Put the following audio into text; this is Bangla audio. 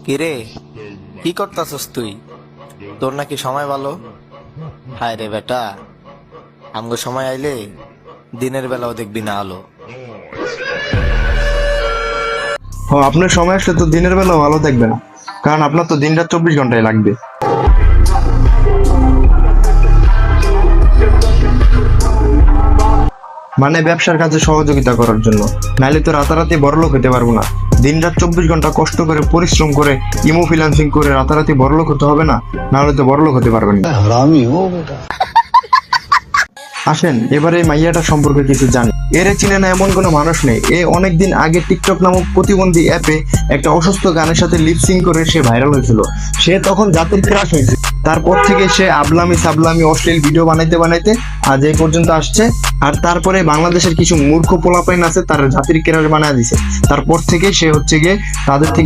কিরে, কি করতাছস তুই? তোর নাকি সময় ভালো? হায় রে বেটা, আমগো সময় আইলে দিনের বেলাও দেখবি না আলো। আপনার সময় আসলে তো দিনের বেলাও ভালো দেখবে না, কারণ আপনার তো দিন রাত 24 ঘন্টায় লাগবে। মানে ব্যবসার কাজে সহযোগিতা করার জন্য, নাইলে তো রাতারাতি বড়লোক হতে পারবো না। দিন রাত 24 ঘন্টা কষ্ট করে পরিশ্রম করে ইমো ফ্রিল্যান্সিং করে রাতারাতি বড়লোক হতে হবে না, নাহলে তো বড়লোক হতে পারবেন না। আসেন এবারে এই মাইয়াটা সম্পর্কে কিছু জানি। এরে চিনে না এমন কোনো মানুষ নেই। এ অনেকদিন আগে টিকটক নামক প্রতিবন্ধী অ্যাপে একটা অসুস্থ গানের সাথে লিপসিং করে সে ভাইরাল হয়েছিল। সে তখন জাতির ক্রাশ হয়েছে। তারপর থেকে সে আবলামি সাবলামি অশ্লীল ভিডিও বানাইতে বানাইতে আজ এই পর্যন্ত আসছে। আর তারপরে বাংলাদেশের কিছু মূর্খ পোলাপাইন আছে, তার জাতির ক্রাশ বানায় দিছে। তারপর থেকে সে হচ্ছে গিয়ে তাদের থেকে